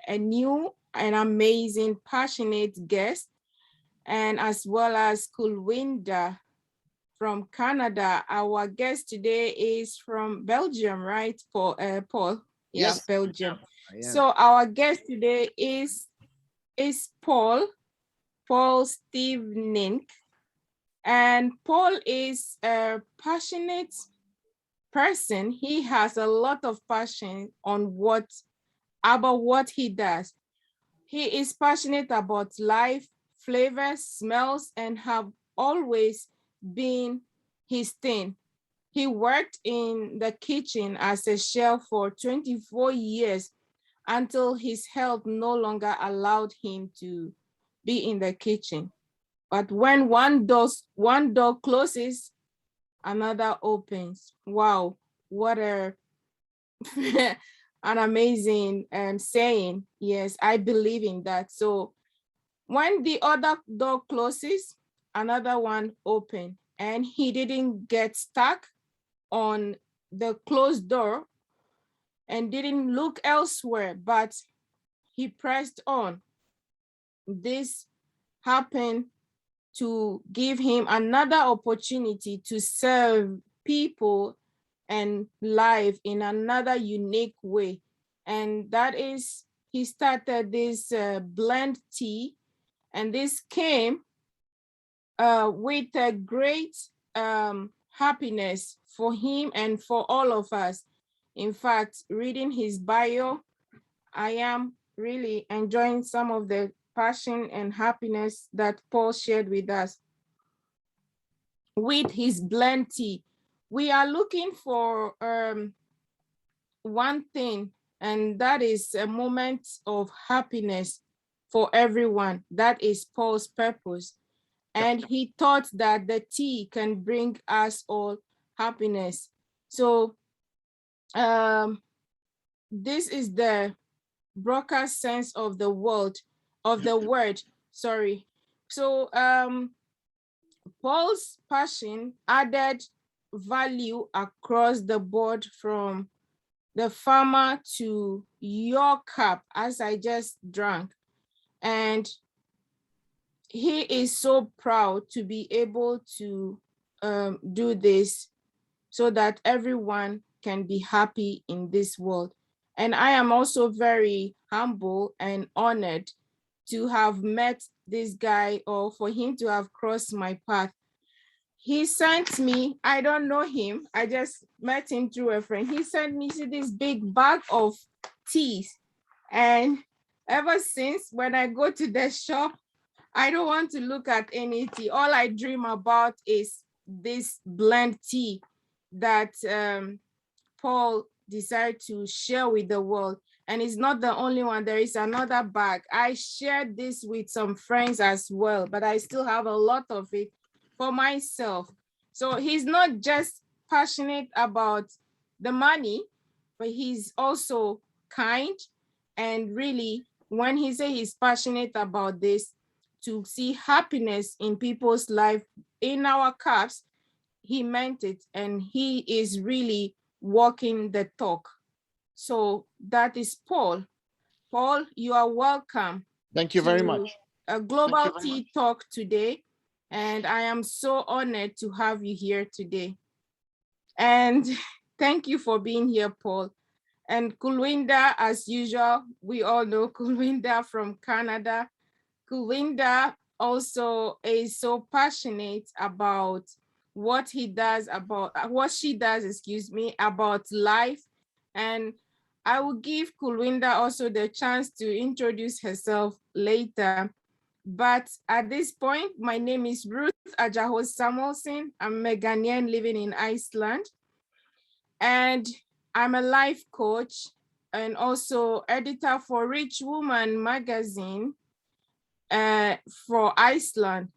a new and amazing, passionate guest, and as well as Kulwinda from Canada. Our guest today is from Belgium, right, Paul? Paul, yeah, Yes, Belgium. I am. So our guest today is Paul Stevenink, and Paul is a passionate person. He has a lot of passion on about what he does. He is passionate about life, flavors, smells, and have always been his thing. He worked in the kitchen as a chef for 24 years until his health no longer allowed him to be in the kitchen. But when one door closes, another opens. Wow, what an amazing saying. Yes, I believe in that. So when the other door closes, another one open, and he didn't get stuck on the closed door and didn't look elsewhere, but he pressed on. This happened to give him another opportunity to serve people and life in another unique way. And that is, he started this blend tea, and this came with a great happiness for him and for all of us. In fact, reading his bio, I am really enjoying some of the passion and happiness that Paul shared with us. With his blend tea, we are looking for one thing, and that is a moment of happiness for everyone. That is Paul's purpose. And he thought that the tea can bring us all happiness. So this is the broadcast sense of the word, sorry. So Paul's passion added value across the board, from the farmer to your cup, as I just drank. And he is so proud to be able to do this so that everyone can be happy in this world. And I am also very humble and honored to have met this guy, or for him to have crossed my path. He sent me, I don't know him, I just met him through a friend. He sent me this big bag of teas. And ever since, when I go to the shop, I don't want to look at any tea. All I dream about is this blend tea that Paul decided to share with the world. And it's not the only one. There is another bag. I shared this with some friends as well, but I still have a lot of it for myself. So he's not just passionate about the money, but he's also kind. And really, when he says he's passionate about this, to see happiness in people's life, in our cups, he meant it, and he is really walking the talk. So that is Paul. Paul, you are welcome. Thank you very much. A Global Tea Talk today, and I am so honored to have you here today. And thank you for being here, Paul. And Kulwinda, as usual, we all know Kulwinda from Canada. Kulwinda also is so passionate about what she does, excuse me, about life. And I will give Kulwinda also the chance to introduce herself later. But at this point, my name is Ruth Ajaho Samuelson. I'm a Ghanaian living in Iceland. And I'm a life coach and also editor for Rich Woman magazine for Iceland.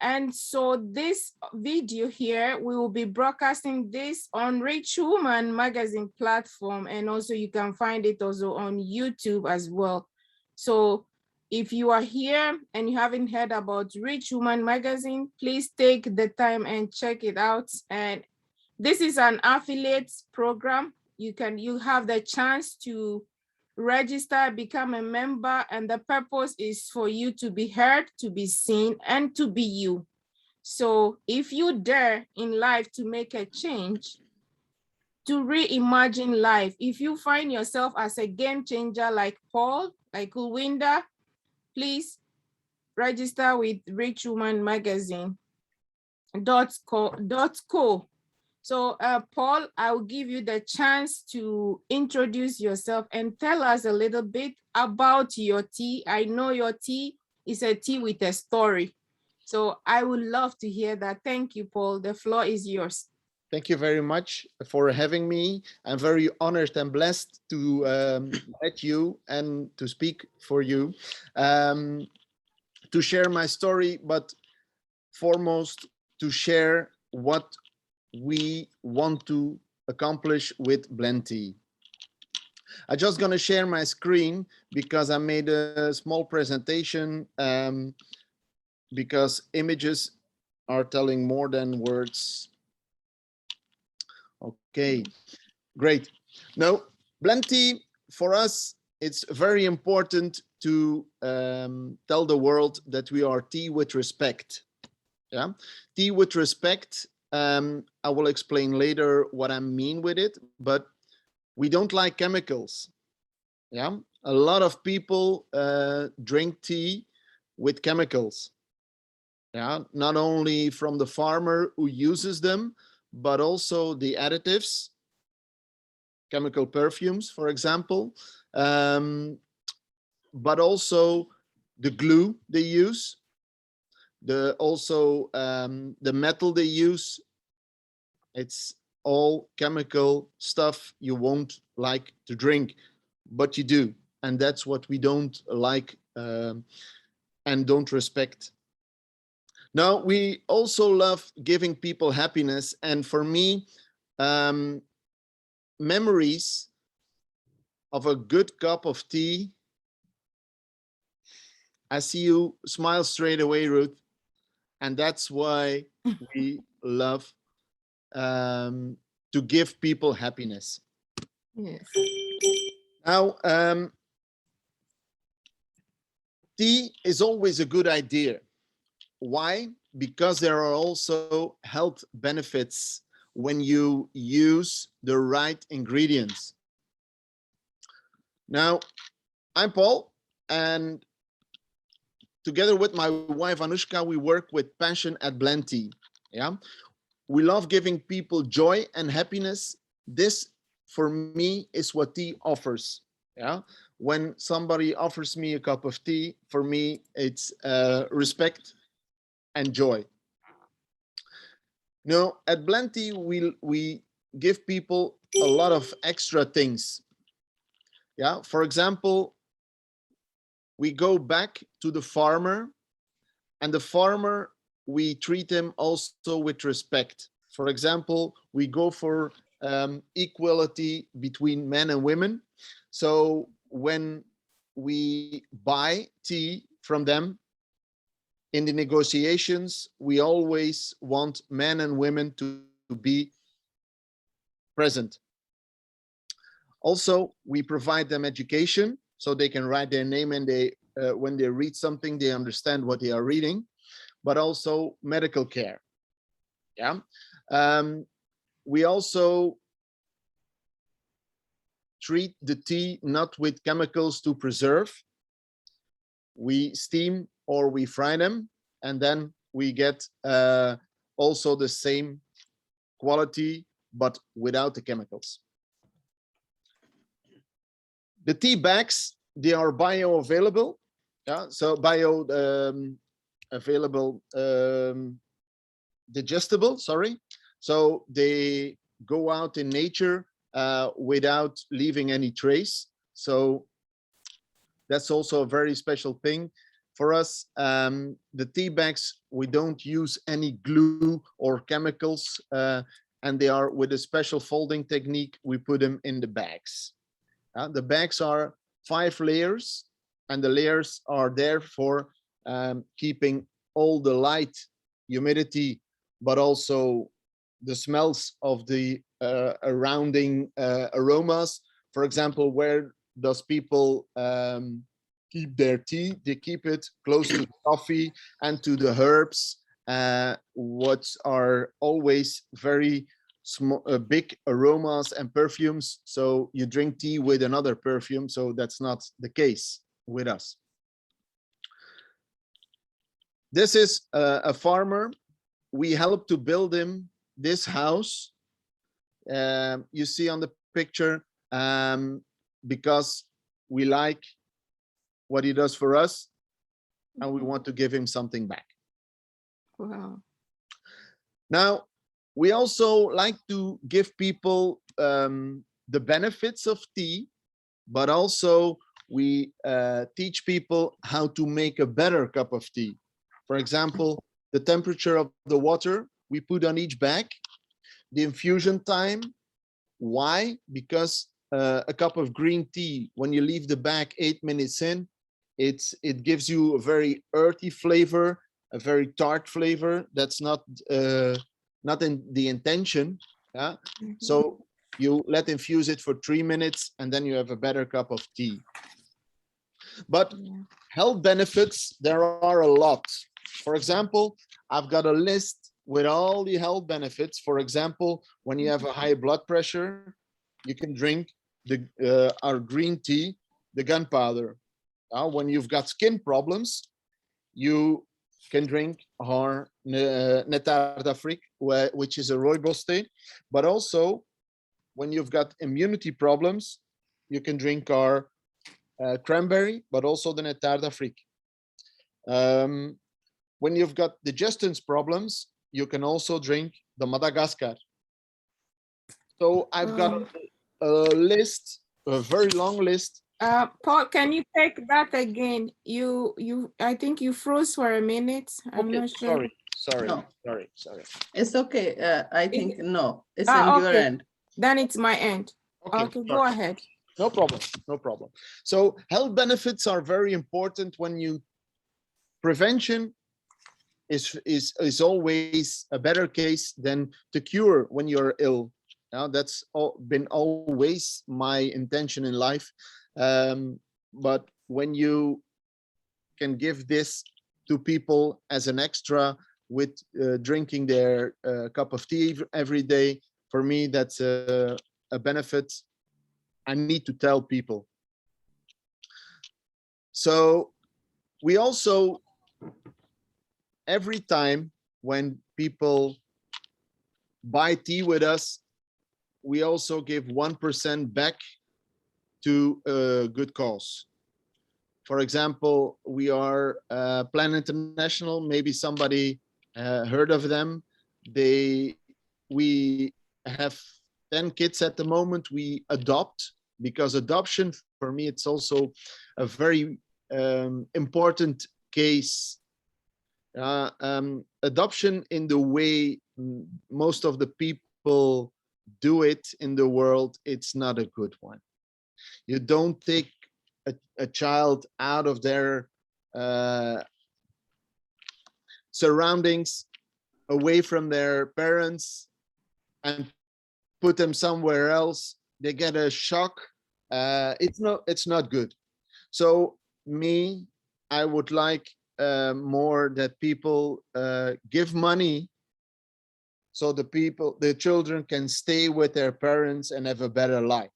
And so this video here, we will be broadcasting this on Rich Woman magazine platform, and also you can find it also on YouTube as well. So if you are here and you haven't heard about Rich Woman magazine, please take the time and check it out. And this is an affiliate program. You have the chance to register, become a member, and the purpose is for you to be heard, to be seen, and to be you. So if you dare in life to make a change, to reimagine life, if you find yourself as a game changer like Paul, like Ulwinda, please register with Rich Woman Magazine. .co. So Paul, I will give you the chance to introduce yourself and tell us a little bit about your tea. I know your tea is a tea with a story. So I would love to hear that. Thank you, Paul. The floor is yours. Thank you very much for having me. I'm very honored and blessed to meet you and to speak for you, to share my story, but foremost to share what we want to accomplish with Blend Tea. I'm just going to share my screen because I made a small presentation because images are telling more than words. Okay, great. Now, Blend Tea, for us, it's very important to tell the world that we are tea with respect. Yeah, tea with respect. I will explain later what I mean with it, but we don't like chemicals. Yeah, a lot of people drink tea with chemicals. Yeah, not only from the farmer who uses them, but also the additives, chemical perfumes, for example, but also the glue they use, the metal they use. It's all chemical stuff you won't like to drink, but you do, and that's what we don't like and don't respect. Now, we also love giving people happiness, and for me, memories of a good cup of tea. I see you smile straight away, Ruth, and that's why we love to give people happiness. Yes. Now, tea is always a good idea. Why? Because there are also health benefits when you use the right ingredients. Now, I'm Paul, and together with my wife Anushka, we work with passion at Blend Tea. Yeah, we love giving people joy and happiness. This, for me, is what tea offers. Yeah, when somebody offers me a cup of tea, for me, it's respect and joy. No, at Blend Tea, we give people a lot of extra things. Yeah, for example, we go back to the farmer, and the farmer, we treat him also with respect. For example, we go for equality between men and women. So when we buy tea from them, in the negotiations, we always want men and women to be present. Also, we provide them education so they can write their name, and they when they read something, they understand what they are reading, but also medical care. Yeah. We also treat the tea not with chemicals to preserve. We steam or we fry them, and then we get also the same quality, but without the chemicals. The tea bags, they are bioavailable. Yeah, so available, digestible, sorry. So they go out in nature without leaving any trace. So that's also a very special thing for us. The tea bags, we don't use any glue or chemicals, and they are with a special folding technique. We put them in the bags. The bags are 5 layers, and the layers are there for keeping all the light, humidity, but also the smells of the surrounding aromas. For example, where does people keep their tea? They keep it close to the coffee and to the herbs, what are always very small, big aromas and perfumes. So you drink tea with another perfume. So that's not the case with us. This is a farmer. We helped to build him this house. You see on the picture, because we like what he does for us and we want to give him something back. Wow. Now, we also like to give people the benefits of tea, but also we teach people how to make a better cup of tea. For example, the temperature of the water we put on each bag, the infusion time. Why? Because a cup of green tea, when you leave the bag 8 minutes in, it gives you a very earthy flavor, a very tart flavor. That's not in the intention. Yeah. So you let infuse it for 3 minutes, and then you have a better cup of tea. But health benefits, there are a lot. For example, I've got a list with all the health benefits. For example, when you have a high blood pressure, you can drink our green tea, the gunpowder. When you've got skin problems, you can drink our Nétard d'Afrique, which is a rooibos tea. But also, when you've got immunity problems, you can drink our Cranberry, but also the Nétard d'Afrique. When you've got digestion problems, you can also drink the Madagascar. So I've got a list, a very long list. Paul, can you take that again? I think you froze for a minute. I'm not sure. Sorry. It's okay. I think no, it's in your end. Then it's my end. Okay, go ahead. No problem. So health benefits are very important when you prevention is always a better case than to cure when you're ill. Now that's been always my intention in life. But when you can give this to people as an extra with drinking their cup of tea every day, for me, that's a benefit I need to tell people. So we also, every time when people buy tea with us, we also give 1% back to a good cause. For example, we are Plan International. Maybe somebody heard of them. We have 10 kids at the moment. We adopt, because adoption for me, it's also a very important case. Adoption, in the way most of the people do it in the world, it's not a good one. You don't take a child out of their surroundings, away from their parents, and put them somewhere else. They get a shock. It's not good. So I would like more that people give money, so the children can stay with their parents and have a better life.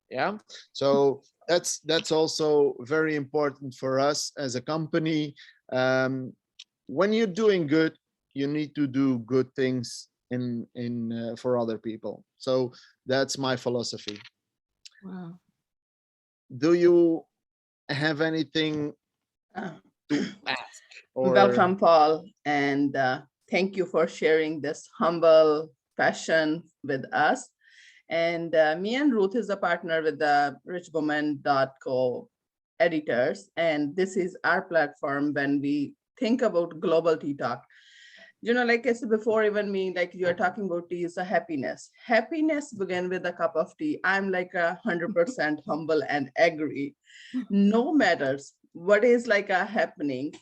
Yeah. So that's also very important for us as a company. When you're doing good, you need to do good things for other people. So that's my philosophy. Wow. Do you have anything to ask? Welcome, Paul, and thank you for sharing this humble passion with us. And me and Ruth is a partner with the richwoman.co editors, and this is our platform when we think about global tea talk. You know, like I said before, even me, like you're talking about tea is a happiness. Happiness began with a cup of tea. I'm like 100% humble and agree. No matters what is like happening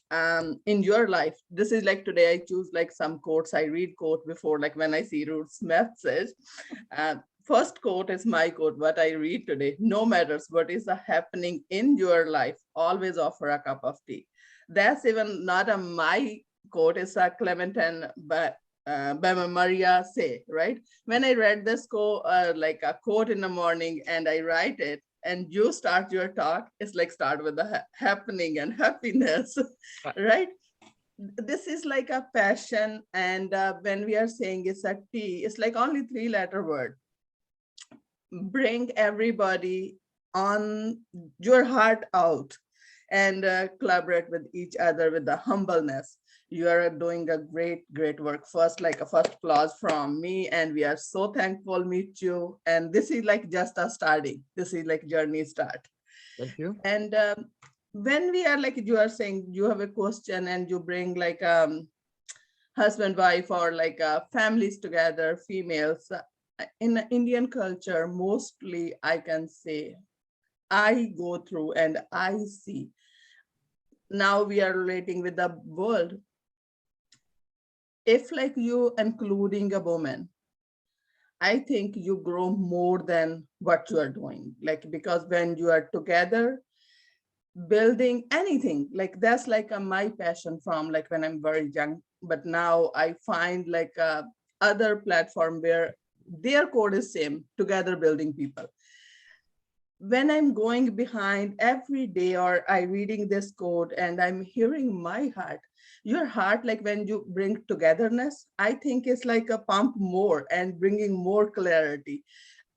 in your life. This is like today I choose like some quotes. I read quote before, like when I see Ruth's message. first quote is my quote, what I read today. No matters what is happening in your life, always offer a cup of tea. That's even not a my quote, it's a Clementine Bama Maria say, right? When I read this quote, like a quote in the morning and I write it, and you start your talk, it's like start with the happening and happiness, right? This is like a passion. And when we are saying it's a tea, it's like only 3-letter word. Bring everybody on your heart out and collaborate with each other with the humbleness. You are doing a great work. First, like a first applause from me, and we are so thankful meet you. And this is like just a starting. This is like journey start. Thank you. And when we are like you are saying, you have a question and you bring like husband, wife, or like families together, females. In Indian culture, mostly I can say I go through and I see. Now we are relating with the world. If like you including a woman, I think you grow more than what you are doing. Like, because when you are together, building anything, like that's like my passion from like when I'm very young. But now I find like other platform where their code is same, together building people. When I'm going behind every day or I reading this code and I'm hearing my heart, your heart, like when you bring togetherness, I think it's like a pump more and bringing more clarity.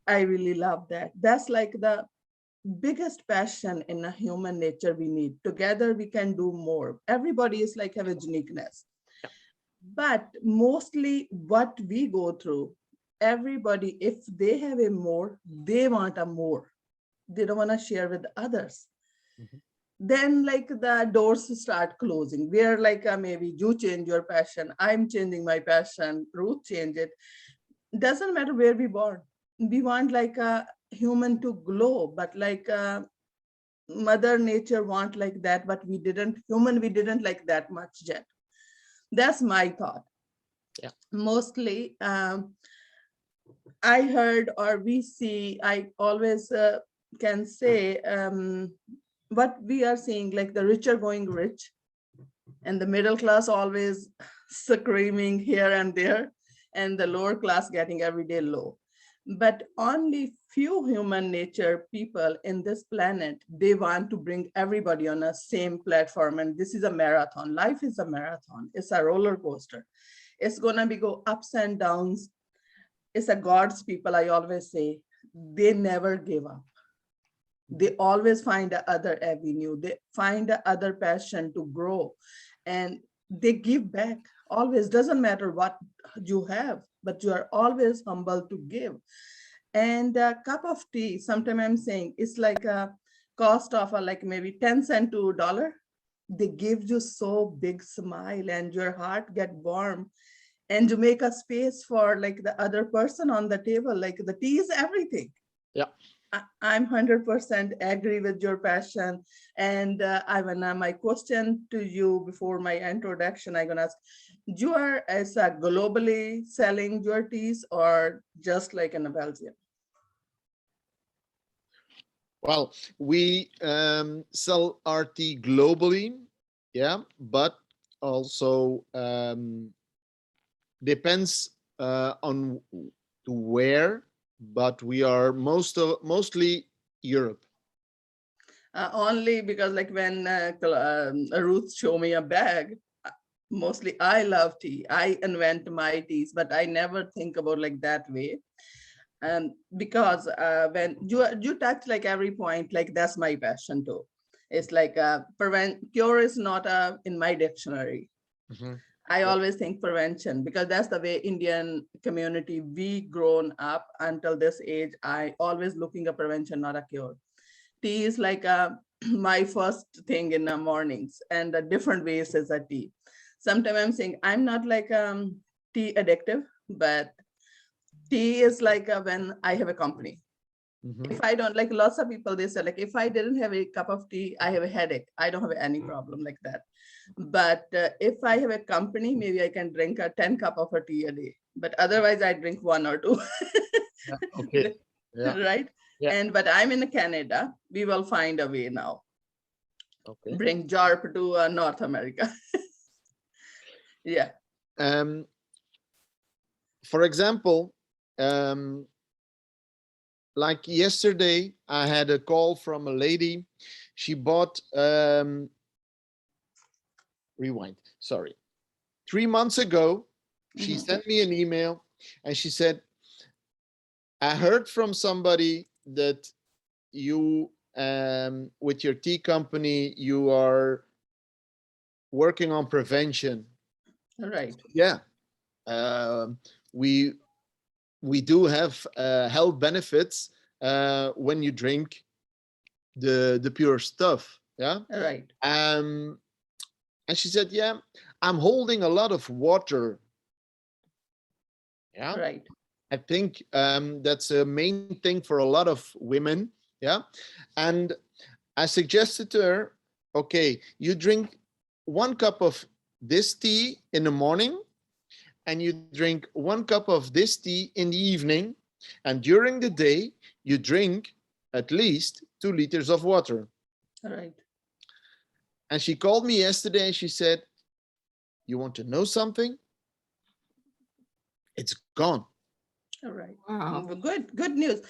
I really love that. That's like the biggest passion in a human nature we need. Together we can do more. Everybody is like have a uniqueness. But mostly what we go through, everybody, if they have a more, they want a more. They don't want to share with others. Mhm. Then like the doors start closing. Where like maybe you change your passion, I'm changing my passion, Ruth change it. Doesn't matter where we born. We want like a human to glow, but like mother nature want like that, but we didn't like that much yet. That's my thought. Yeah. Mostly I heard or we see, I always can say what we are seeing, like the rich are going rich and the middle class always screaming here and there, and the lower class getting every day low. But only few human nature people in this planet, they want to bring everybody on a same platform. And this is a marathon. Life is a marathon. It's a roller coaster. It's gonna be go ups and downs. It's a God's people, I always say, they never give up. They always find a other avenue. They find a other passion to grow, and they give back. Always doesn't matter what you have, but you are always humble to give. And a cup of tea, sometimes I'm saying it's like a cost of a, like maybe 10 cent to a dollar. They give you so big smile and your heart get warm, and to make a space for like the other person on the table, like the tea is everything. Yeah. I'm 100% agree with your passion. And Ivana, my question to you before my introduction, I'm gonna ask, you are as a globally selling your teas or just like in Belgium? Well, we sell our tea globally, yeah, but also depends on to where, but we are mostly Europe. Only because like when Ruth show me a bag, mostly I love tea. I invent my teas, but I never think about like that way. And because when you touch like every point, like that's my passion too. It's like prevent cure is not in my dictionary. Mhm. I Yeah. always think prevention, because that's the way Indian community we grown up until this age. I always looking at prevention, not a cure. Tea is like my first thing in the mornings, and the different ways is a tea. Sometimes I'm saying I'm not like tea addictive, but tea is like when I have a company. Mhm. If I don't, like lots of people, they say like, if I didn't have a cup of tea, I have a headache. I don't have any problem like that. But if I have a company, maybe I can drink a 10 cup of a tea a day. But otherwise I drink one or two. Yeah. Okay. Yeah. Right? Yeah. But I'm in Canada. We will find a way now. Okay. Bring JARP to North America. Yeah. Um, for example, um, like yesterday, I had a call from a lady. She bought rewind. Sorry. 3 months ago, she Mhm. sent me an email and she said, I heard from somebody that you, with your tea company, you are working on prevention. Right. Yeah. Um, we we do have health benefits when you drink the pure stuff. Yeah. Right. Um, and she said, yeah, I'm holding a lot of water. Yeah. Right. I think that's a main thing for a lot of women. Yeah. And I suggested to her, okay, you drink 1 cup of this tea in the morning and you drink 1 cup of this tea in the evening. And during the day, you drink at least 2 liters of water. Right. And she called me yesterday and she said, you want to know something? It's gone. All right. Wow. Good news.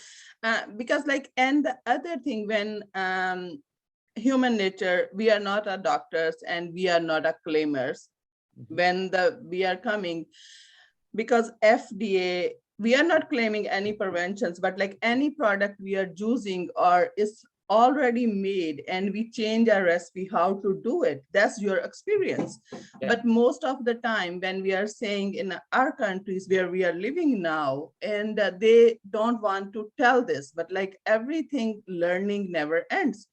Because and the other thing, when human nature, we are not a doctors and we are not a claimers. When we are coming, because FDA, we are not claiming any preventions, but like any product we are using or is already made and we change our recipe how to do it, that's your experience. Yeah. But most of the time when we are saying in our countries where we are living now, and they don't want to tell this, but like everything, learning never ends.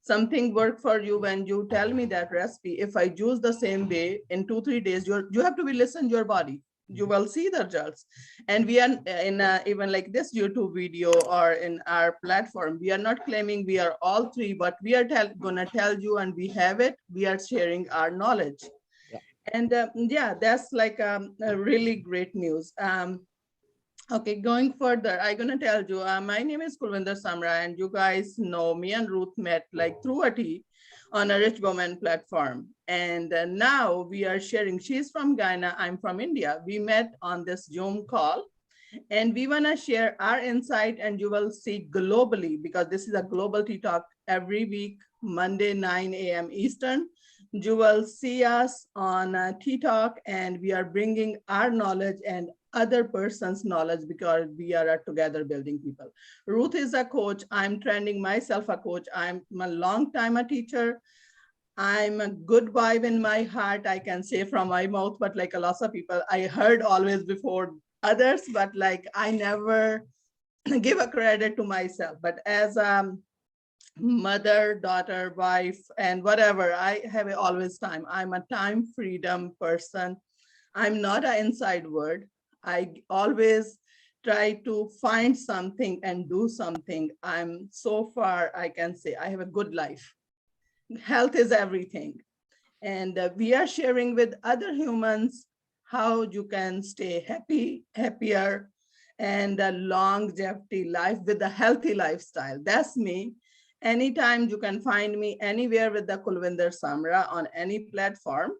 Something work for you when you tell me that recipe, if I use the same way in 2 3 days, you have to be listen your body, you will see the results. And we are in even like this YouTube video or in our platform, we are not claiming we are all three, but we are gonna tell you, and we have it, we are sharing our knowledge. Yeah. And yeah, that's like a really great news. Okay, going further, I'm gonna tell you, my name is Kulwinder Samra, and you guys know me and Ruth met like through a tea on a Rich Woman platform. And now we are sharing, she's from Ghana, I'm from India. We met on this Zoom call, and we wanna share our insight, and you will see globally, because this is a global tea talk every week, Monday, 9 a.m. Eastern. You will see us on Tea Talk, and we are bringing our knowledge and other person's knowledge, because we are together building people. Ruth is a coach. I'm training myself a coach. I'm a long time a teacher. I'm a good vibe in my heart, I can say from my mouth, but like a lot of people, I heard always before others, but like I never give a credit to myself. But as a mother, daughter, wife, and whatever, I have always time. I'm a time freedom person. I'm not an inside word. I always try to find something and do something. I'm so far, I can say I have a good life. Health is everything. And we are sharing with other humans how you can stay happy, happier, and a longevity life with a healthy lifestyle. That's me. Anytime you can find me anywhere with the Kulwinder Samra on any platform.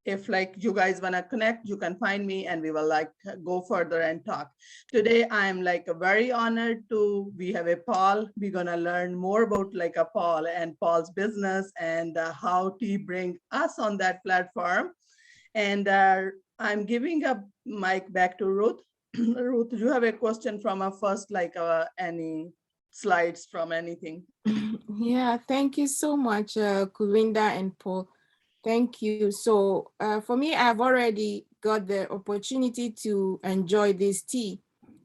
If like you guys want to connect, you can find me and we will like go further and talk. Today I'm like very honored to, we have a Paul. We're gonna learn more about like a Paul and Paul's business, and how to bring us on that platform. And I'm giving a mic back to Ruth. Ruth, do you have a question from a first, like any slides from anything? Yeah, thank you so much, Kulinda and Paul. Thank you. So for me, I've already got the opportunity to enjoy this tea.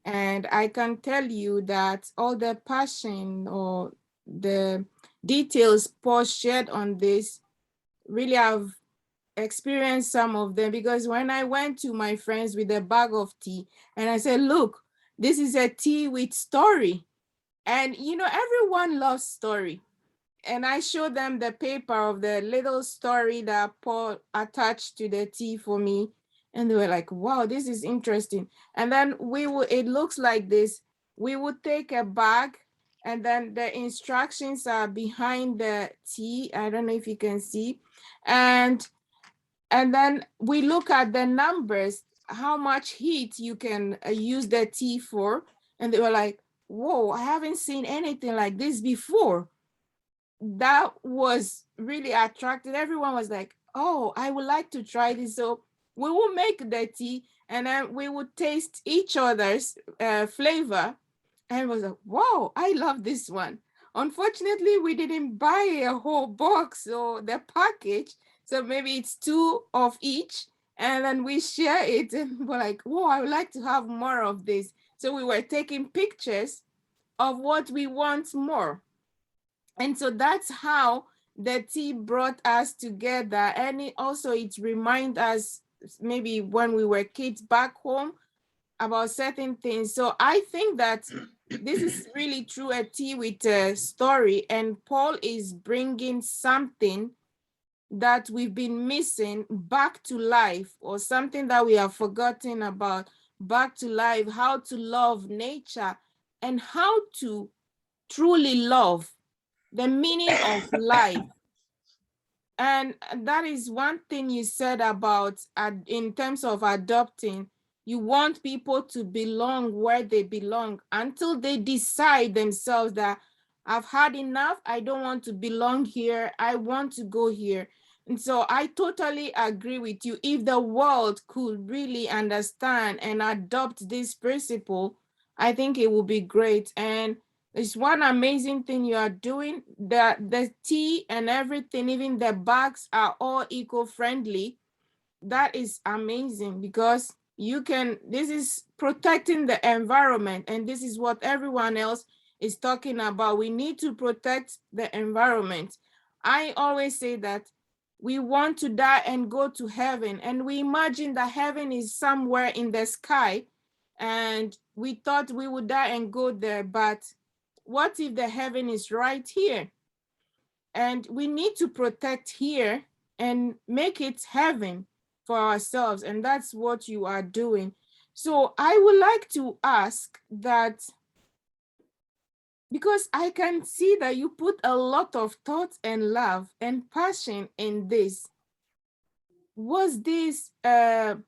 And I can tell you that all the passion or the details Paul shared on this, really I've experienced some of them, because when I went to my friends with a bag of tea and I said, look, this is a tea with story. And you know, everyone loves story. And I showed them the paper of the little story that Paul attached to the tea for me. And they were like, wow, this is interesting. And then it looks like this. we would take a bag, and then the instructions are behind the tea. I don't know if you can see. And then we look at the numbers, how much heat you can use the tea for. And they were like, whoa, I haven't seen anything like this before. That was really attractive. Everyone was like, oh, I would like to try this. So we will make the tea, and then we would taste each other's flavor. And it was like, wow, I love this one. Unfortunately, we didn't buy a whole box or the package. So maybe it's two of each. And then we share it, and we're like, whoa, I would like to have more of this. So we were taking pictures of what we want more. And so that's how the tea brought us together. And it reminds us maybe when we were kids back home about certain things. So I think that this is really true, a tea with a story. And Paul is bringing something that we've been missing back to life, or something that we have forgotten about back to life, how to love nature and how to truly love, the meaning of life. And that is one thing you said about in terms of adopting. You want people to belong where they belong until they decide themselves that I've had enough. I don't want to belong here. I want to go here. And so I totally agree with you. If the world could really understand and adopt this principle, I think it would be great. And it's one amazing thing you are doing. The tea and everything, even the bags are all eco-friendly. That is amazing, because this is protecting the environment, and this is what everyone else is talking about. We need to protect the environment. I always say that we want to die and go to heaven, and we imagine that heaven is somewhere in the sky, and we thought we would die and go there, but what if the heaven is right here? And we need to protect here and make it heaven for ourselves. And that's what you are doing. So I would like to ask that, because I can see that you put a lot of thought and love and passion in this. Was this, how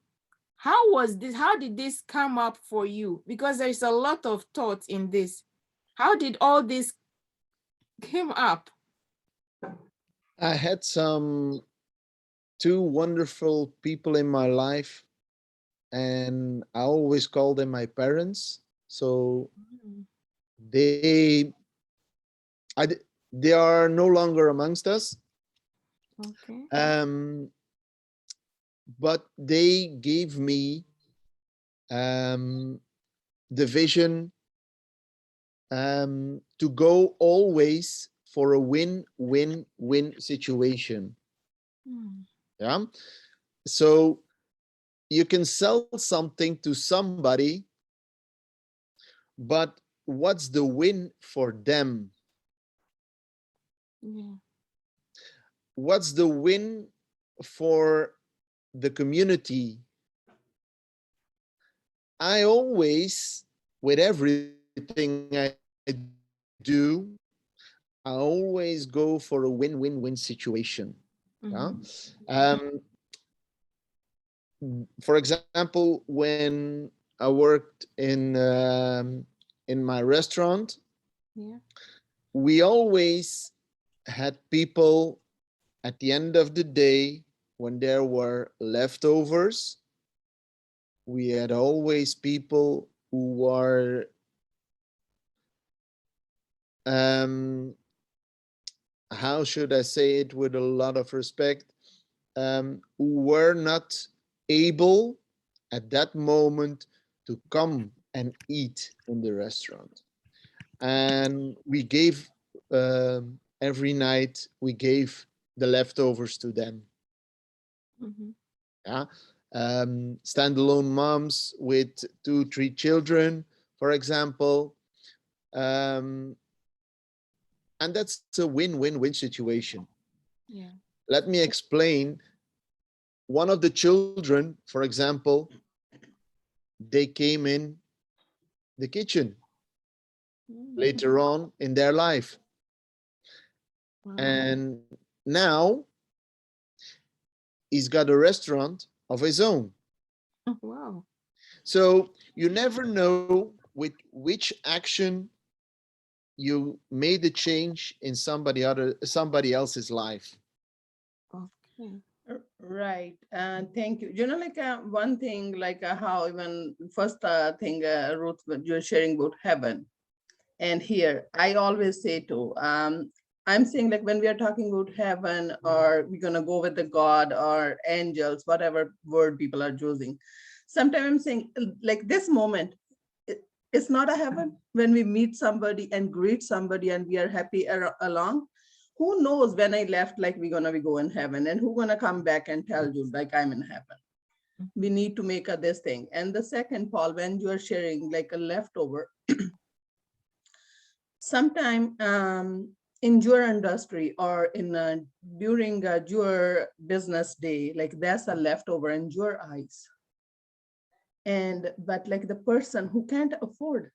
did this come up for you? Because there's a lot of thought in this. How did all this came up? I had two wonderful people in my life, and I always call them my parents. So they, they are no longer amongst us. Okay. But they gave me the vision to go always for a win-win-win situation. Yeah. So you can sell something to somebody, but what's the win for them? Yeah. What's the win for the community? I always, with everything I do, I always go for a win-win-win situation. Yeah. For example, when I worked in my restaurant, Yeah. we always had people at the end of the day, when there were leftovers, we had always people who were how should I say it with a lot of respect, who were not able at that moment to come and eat in the restaurant. And we gave every night, we gave the leftovers to them. Yeah. Standalone moms with 2-3 children, for example. And that's a win-win-win situation. Yeah. Let me explain. One of the children, for example, they came in the kitchen later on in their life. Wow. And now he's got a restaurant of his own. Wow. So you never know with which action you made a change in somebody else's life. Okay. Right. Thank you. Like one thing, like how even first thing, Ruth, when you're sharing about heaven. And here, I always say too, I'm saying like when we are talking about heaven, or we're gonna go with the God or angels, whatever word people are choosing. Sometimes I'm saying like this moment, it's not a heaven when we meet somebody and greet somebody and we are happy along. Who knows when I left, like we're gonna be going heaven, and who gonna come back and tell you like I'm in heaven. We need to make this thing. And the second, Paul, when you are sharing like a leftover, sometime in your industry or in during your business day, like there's a leftover in your eyes. And but like the person who can't afford,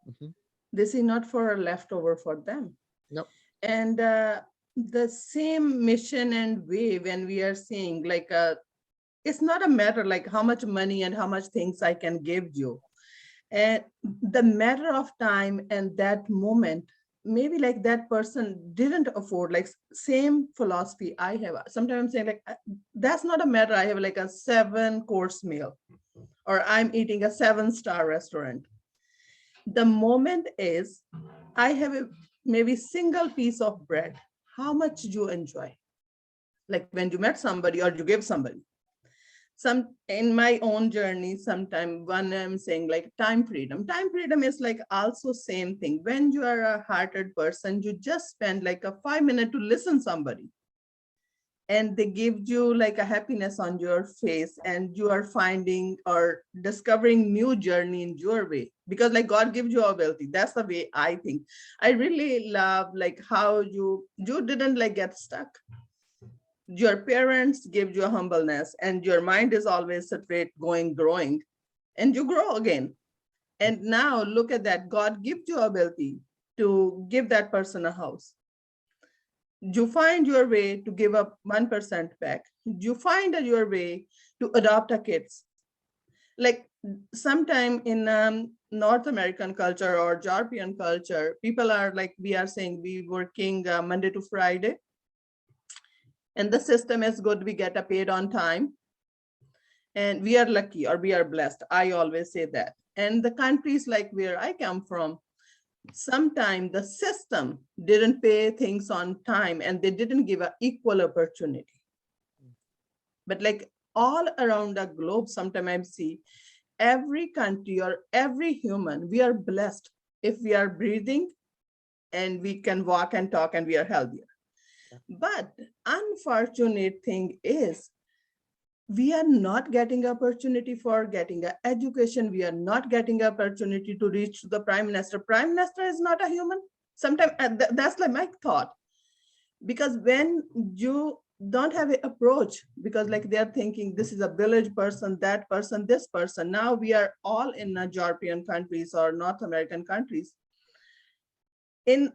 Mhm. this is not for a leftover for them. No. And the same mission and way when we are saying like it's not a matter like how much money and how much things I can give you. And the matter of time and that moment, maybe like that person didn't afford, like same philosophy I have. Sometimes I'm saying like, that's not a matter. I have like a 7-course meal, or I'm eating a 7-star restaurant. The moment is, I have a maybe single piece of bread. How much do you enjoy? Like when you met somebody or you give somebody. Some in my own journey, sometime when I'm saying like time freedom is like also same thing. When you are a hearted person, you just spend like a 5 minute to listen somebody, and they give you like a happiness on your face, and you are finding or discovering new journey in your way, because like God gives you ability. That's the way I think. I really love like how you didn't like get stuck. Your parents give you a humbleness, and your mind is always straight going, growing, and you grow again. And now look at that. God gives you ability to give that person a house. You find your way to give up 1% back. You find your way to adopt a kids. Like sometime in North American culture or European culture, people are like, we are saying we working Monday to Friday, and the system is good. We get a paid on time, and we are lucky or we are blessed. I always say that. And the countries like where I come from, sometimes the system didn't pay things on time, and they didn't give an equal opportunity. But like all around the globe, sometimes I see every country or every human, we are blessed if we are breathing and we can walk and talk and we are healthier. But unfortunate thing is, we are not getting opportunity for getting an education. We are not getting opportunity to reach the prime minister. Prime minister is not a human. Sometimes that's like my thought, because when you don't have an approach, because like they're thinking this is a village person, that person, this person. Now we are all in European countries or North American countries.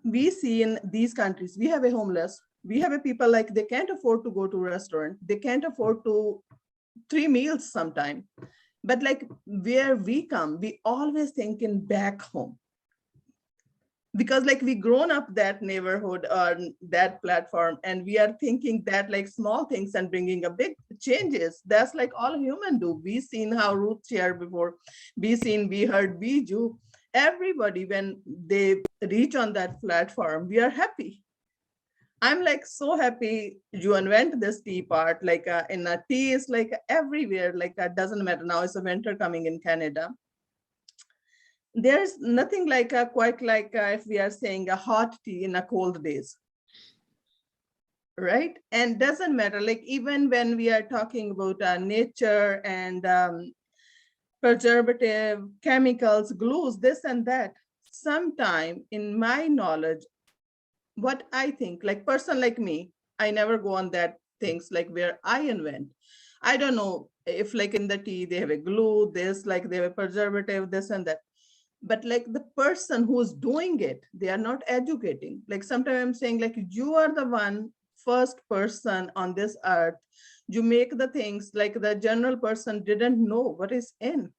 We see in these countries, we have a homeless, we have a people like they can't afford to go to restaurant, they can't afford to 3 meals sometime. But like where we come, we always thinking back home, because like we grown up that neighborhood or that platform, and we are thinking that like small things and bringing a big changes. That's like all human do. We seen how Ruth shared before, we heard Biju. Everybody, when they reach on that platform, we are happy. I'm like so happy you invent this tea part. Like in a tea is like everywhere. Like doesn't matter now. It's a winter coming in Canada. There's nothing like quite like if we are saying a hot tea in a cold days, right? And doesn't matter. Like even when we are talking about nature and preservative chemicals, glues, this and that. Sometime in my knowledge, what I think, like person like me, I never go on that things like where I invent. I don't know if like in the tea they have a glue, this like they have a preservative, this and that. but like the person who's doing it, they are not educating. Like sometimes I'm saying, like, you are the one first person on this earth. You make the things like the general person didn't know what is in.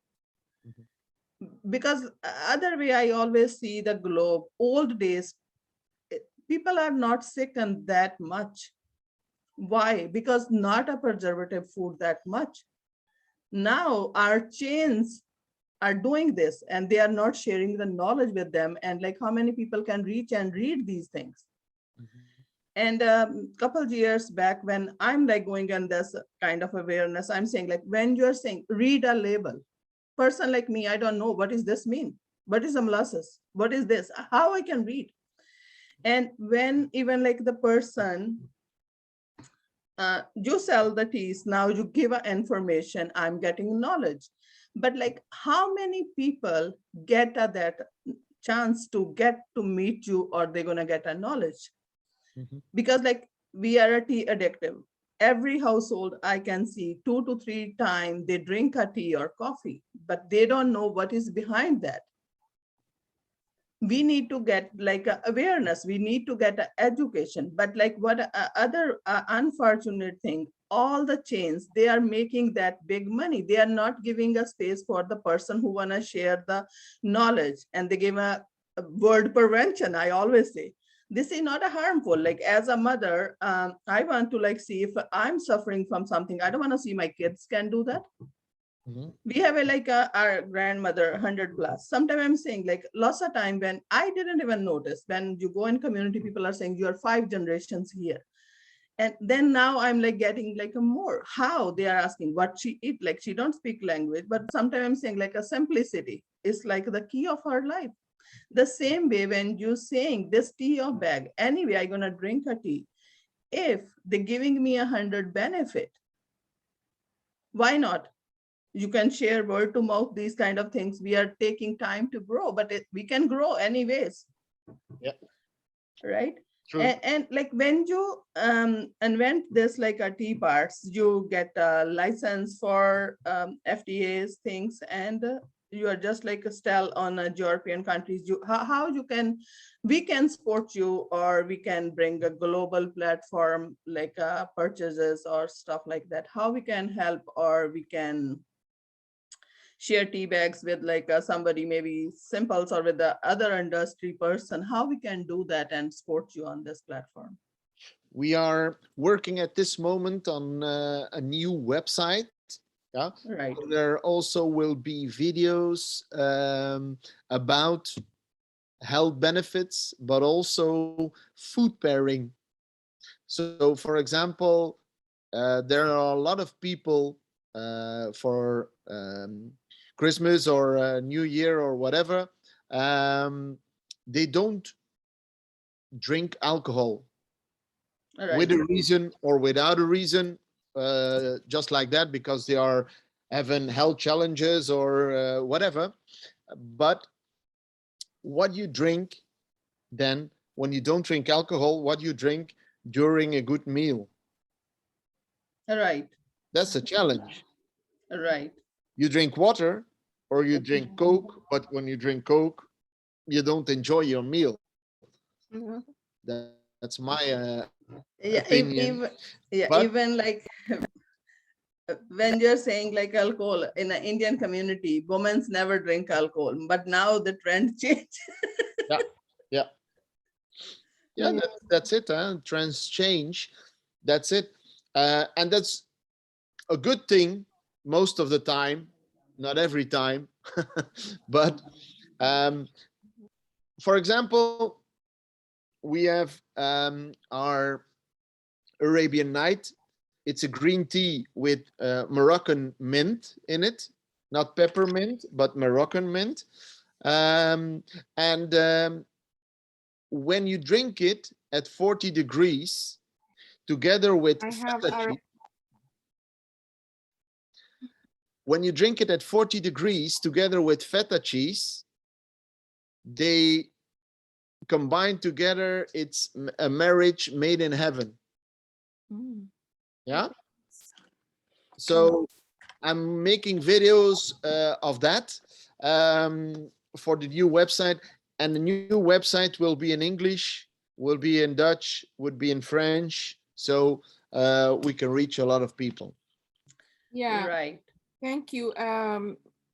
Because other way, I always see the globe, old days, people are not sick and that much. Why? Because not a preservative food that much. Now our chains are doing this and they are not sharing the knowledge with them, and like how many people can reach and read these things. And a couple of years back, when I'm like going on this kind of awareness, I'm saying, like, when you're saying read a label, person like me, I don't know what does this mean, what is a molasses, what is this, how I can read. And when even like the person, you sell the teas, now you give a information, I'm getting knowledge. But like how many people get that chance to get to meet you, or they're gonna get a knowledge? Because like we are a tea addictive. Every household I can see 2 to 3 times they drink a tea or coffee, but they don't know what is behind that. We need to get like a awareness, we need to get a education. But like what other unfortunate thing, all the chains, they are making that big money. They are not giving a space for the person who want to share the knowledge, and they give a word prevention. I always say this is not a harmful. Like as a mother, I want to like see if I'm suffering from something, I don't want to see my kids can do that. We have our grandmother 100 plus. Sometimes I'm saying like lots of time when I didn't even notice, when you go in community, people are saying you are 5 generations here. And then now I'm like getting like a more, how they are asking what she eat, like she don't speak language, but sometimes I'm saying like a simplicity is like the key of her life. The same way when you saying this tea or bag, anyway, I'm gonna drink a tea. If they're giving me 100 benefit, why not? You can share word to mouth, these kind of things. We are taking time to grow, but we can grow anyways. Yeah. Right. True. And like when you invent this like a tea parts, you get a license for FDA's things, and you are just like a style on European countries. You how you can, we can support you, or we can bring a global platform like purchases or stuff like that. How we can help, or we can share tea bags with like somebody, maybe Simples, or with the other industry person, how we can do that and support you on this platform. We are working at this moment on a new website. Yeah. Right. There also will be videos about health benefits, but also food pairing. So, for example, there are a lot of people for Christmas or New Year or whatever, they don't drink alcohol. Right. With a reason or without a reason, just like that, because they are having health challenges or whatever. But what you drink then, when you don't drink alcohol, what you drink during a good meal, Right. that's a challenge. Right. You drink water or you drink Coke, but when you drink Coke, you don't enjoy your meal. That's my Yeah, opinion. even, yeah, But even like when you're saying like alcohol in an Indian community, women never drink alcohol, but now the trend changed. yeah, yeah, yeah, that's it. Trends change. That's it. And that's a good thing most of the time, not every time. But for example, we have our Arabian Night. It's a green tea with Moroccan mint in it, not peppermint, but Moroccan mint. And when you drink it at 40 degrees, together with I have feta a cheese, when you drink it at 40 degrees together with feta cheese, they combine together. It's a marriage made in heaven. Yeah. So I'm making videos of that. for the new website, and the new website will be in English, will be in Dutch, would be in French, so we can reach a lot of people. Yeah, Right. thank you,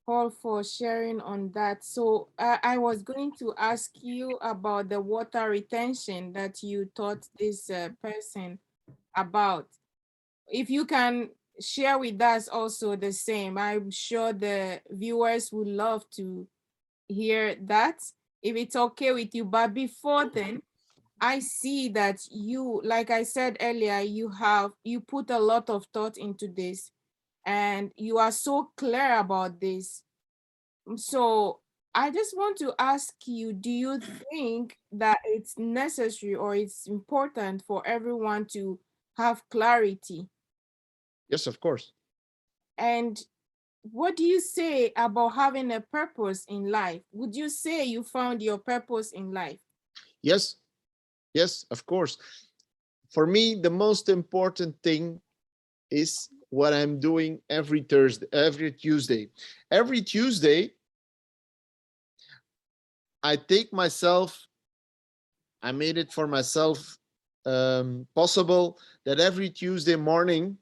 Paul, for sharing on that. So I was going to ask you about the water retention that you taught this person about. If you can share with us also the same, I'm sure the viewers would love to hear that, if it's okay with you. But before then, I see that you, like I said earlier, you put a lot of thought into this and you are so clear about this. So I just want to ask you, do you think that it's necessary or it's important for everyone to have clarity? Yes, of course. And what do you say about having a purpose in life? Would you say you found your purpose in life? Yes, yes, of course. For me, the most important thing is what I'm doing every Thursday, every Tuesday. Every Tuesday, I take myself, I made it for myself possible that every Tuesday morning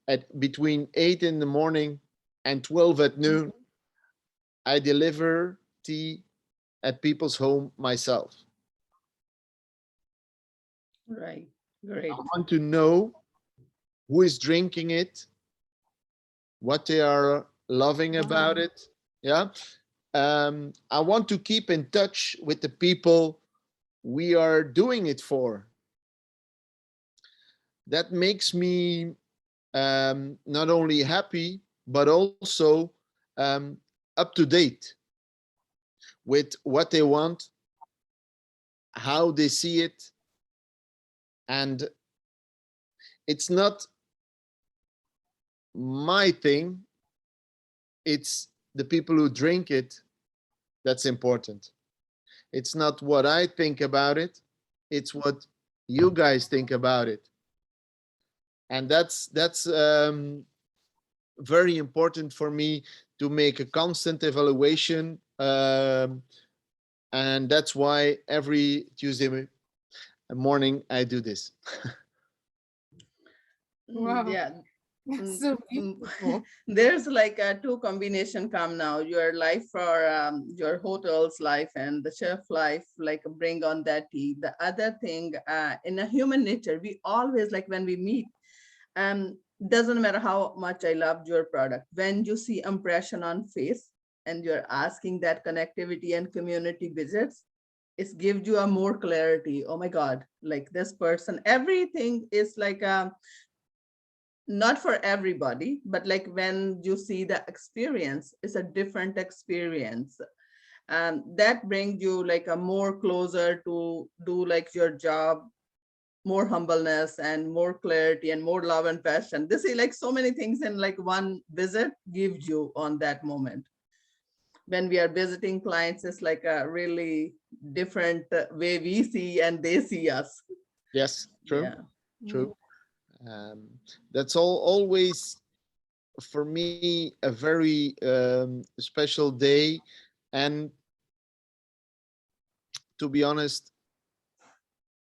at between 8 in the morning and 12 at noon, I deliver tea at people's home myself. Right. I Great. want to know who is drinking it, what they are loving about it. Yeah. I want to keep in touch with the people we are doing it for. That makes me not only happy, but also up to date with what they want, how they see it. And it's not my thing, it's the people who drink it that's important. It's not what I think about it, it's what you guys think about it. And that's very important for me to make a constant evaluation. And that's why every Tuesday morning I do this. Wow, Yeah. that's Mm, so mm. beautiful. There's like a two combination come now. Your life for your hotel's life and the chef life, like bring on that tea. The other thing, in a human nature, we always like when we meet, doesn't matter how much I loved your product. When you see impression on face and you're asking that connectivity and community visits, it gives you a more clarity. Oh my God, like this person, everything is like not for everybody, but like when you see the experience, it's a different experience. And that brings you like a more closer to do like your job, more humbleness and more clarity and more love and passion. This is like so many things in like one visit gives you on that moment. When we are visiting clients, it's like a really different way we see and they see us. Yes, true, Yeah. true. That's all always for me a very special day. And to be honest,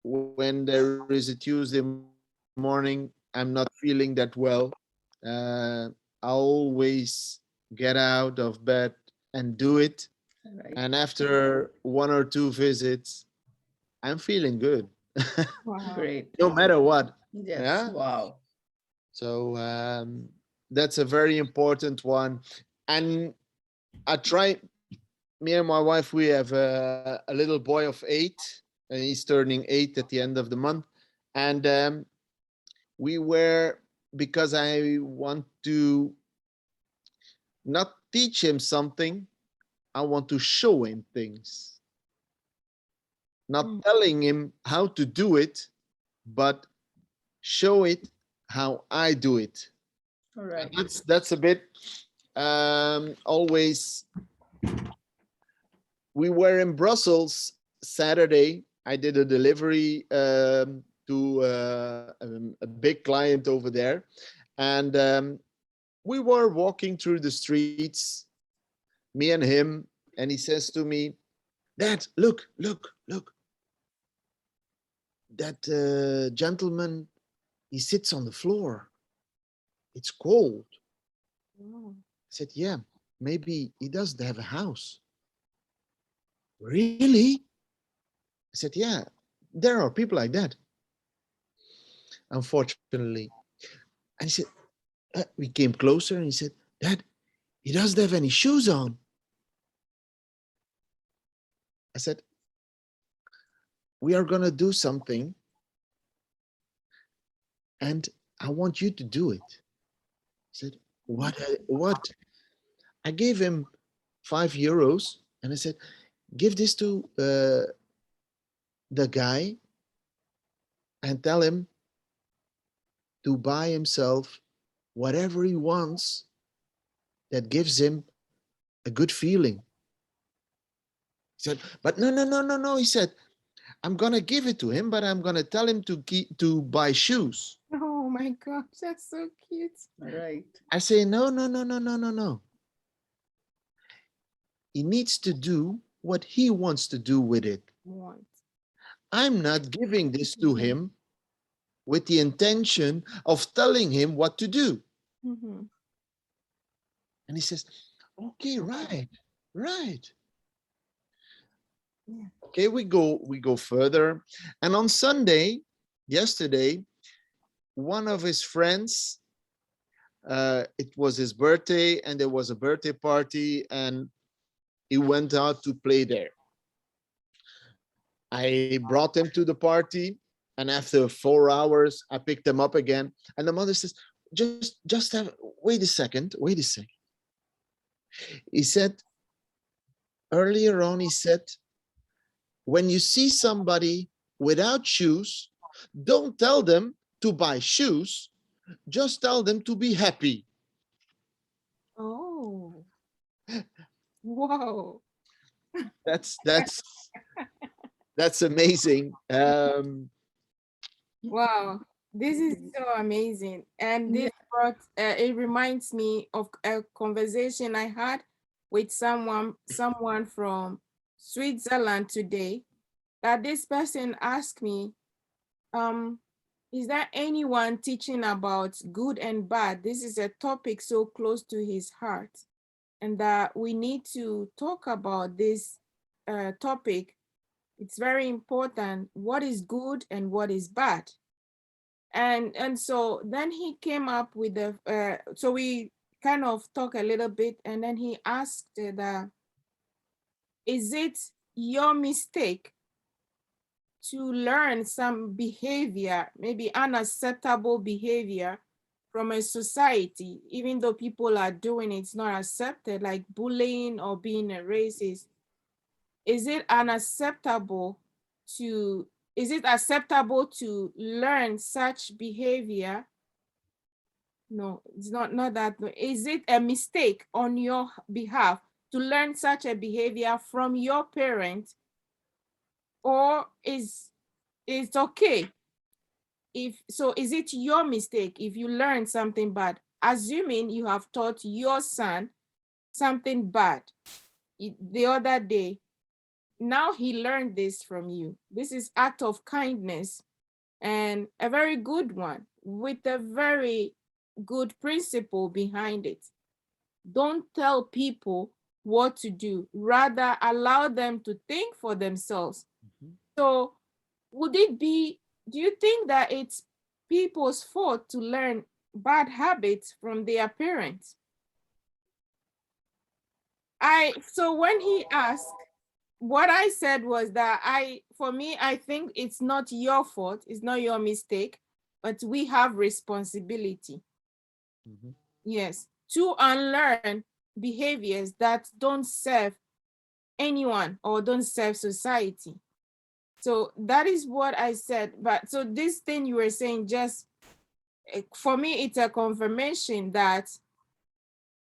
when there is a Tuesday morning, I'm not feeling that well. I always get out of bed and do it. Right. And after one or two visits, I'm feeling good, Wow. Great. no matter what. Yes. Yeah. Wow. So that's a very important one. And I try, me and my wife, we have a little boy of 8, and he's turning 8 at the end of the month. And we were, because I want to not teach him something, I want to show him things, not Mm. telling him how to do it, but show it how I do it. All And right. that's a bit always. We were in Brussels Saturday. I did a delivery to a big client over there, and we were walking through the streets, me and him, and he says to me, Dad, look. That gentleman, he sits on the floor. It's cold. Oh. I said, yeah, maybe he doesn't have a house. Really? I said, yeah, there are people like that, unfortunately. And he said, we came closer and he said, Dad, he doesn't have any shoes on. I said, we are going to do something and I want you to do it. He said, what? I gave him €5 and I said, give this to the guy and tell him to buy himself whatever he wants that gives him a good feeling. He said, but no. He said, I'm going to give it to him, but I'm going to tell him to buy shoes. Oh my gosh, that's so cute. Right. I say, no. He needs to do what he wants to do with it. What? I'm not giving this to him with the intention of telling him what to do. Mm-hmm. And he says, okay, right. Yeah. Okay, we go further. And on Sunday, yesterday, one of his friends, it was his birthday and there was a birthday party and he went out to play there. I brought him to the party and after 4 hours, I picked him up again. And the mother says, wait a second. He said, earlier on, he said, when you see somebody without shoes, don't tell them to buy shoes, just tell them to be happy. Oh. Wow. That's amazing. Wow. This is so amazing. And this brought, it reminds me of a conversation I had with someone from Switzerland today, that this person asked me, is there anyone teaching about good and bad? This is a topic so close to his heart, and that we need to talk about this topic. It's very important. What is good and what is bad? And so then he came up with the, so we kind of talk a little bit, and then he asked that, is it your mistake to learn some behavior, maybe unacceptable behavior from a society, even though people are doing it, it's not accepted, like bullying or being a racist? Is it acceptable to learn such behavior? No, it's not that. Is it a mistake on your behalf to learn such a behavior from your parent, or is it's okay? If so, is it your mistake if you learn something bad, assuming you have taught your son something bad the other day? Now he learned this from you. This is act of kindness, and a very good one with a very good principle behind it. Don't tell people what to do, rather allow them to think for themselves. So do you think that it's people's fault to learn bad habits from their parents? So when he asked, what I said was that for me, I think it's not your fault, it's not your mistake, but we have responsibility. Yes, to unlearn behaviors that don't serve anyone or don't serve society. So that is what I said. But so this thing you were saying, just for me, it's a confirmation that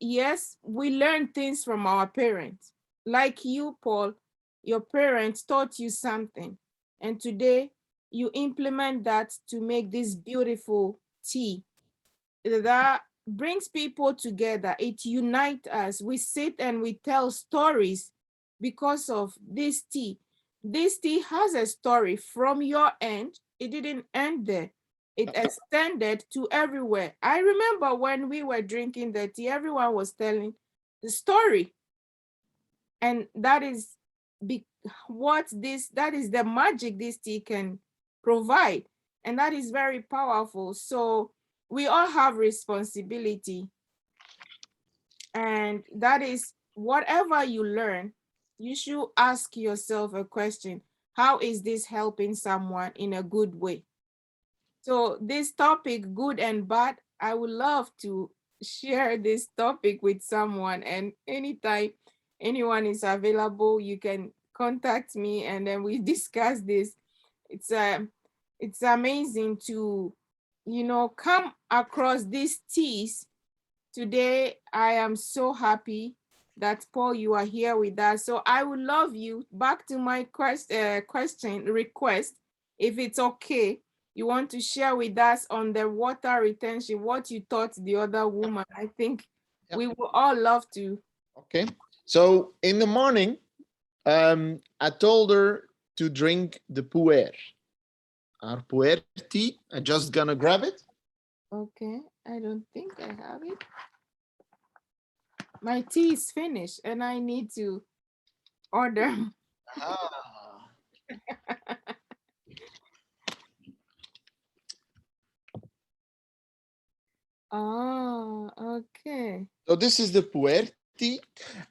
yes, we learn things from our parents. Like you, Paul, your parents taught you something, and today you implement that to make this beautiful tea that brings people together. It unites us. We sit and we tell stories because of this tea. This tea has a story from your end. It didn't end there. It extended to everywhere. I remember when we were drinking the tea, everyone was telling the story. And that is that is the magic this tea can provide. And that is very powerful. So we all have responsibility. And that is whatever you learn, you should ask yourself a question. How is this helping someone in a good way? So this topic, good and bad, I would love to share this topic with someone, and anytime anyone is available, you can contact me and then we discuss this. It's amazing to, come across these teas. Today, I am so happy that Paul, you are here with us. So I would love you, back to my request, if it's okay, you want to share with us on the water retention, what you taught the other woman. I think we would all love to. Okay. So in the morning, I told her to drink the puer. Our puer tea. I'm just gonna grab it. Okay, I don't think I have it. My tea is finished and I need to order. Ah. Oh, okay. So this is the puer tea,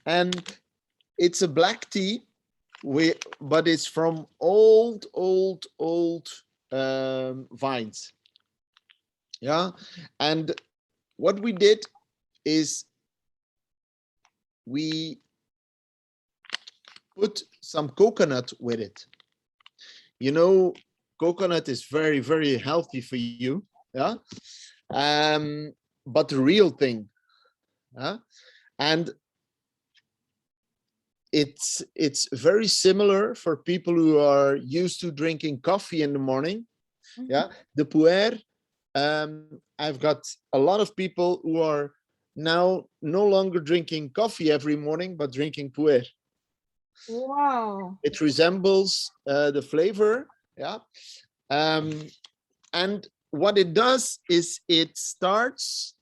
and it's a black tea, but it's from old vines. Yeah, and what we did is we put some coconut with it. You know, coconut is very healthy for you. Yeah, but the real thing. And it's very similar for people who are used to drinking coffee in the morning. Yeah, the puer. I've got a lot of people who are now no longer drinking coffee every morning, but drinking puer. Wow. It resembles the flavor. Yeah. And what it does is it starts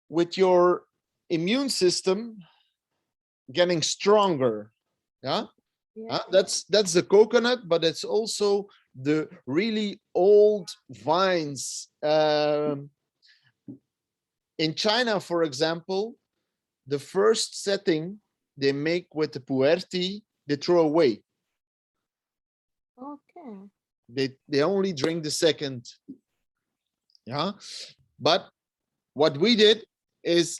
with your immune system getting stronger. Yeah. Yeah. That's the coconut, but it's also the really old vines. In China, for example, the first setting they make with the puer tea, they throw away. Okay. They only drink the second. Yeah. But what we did is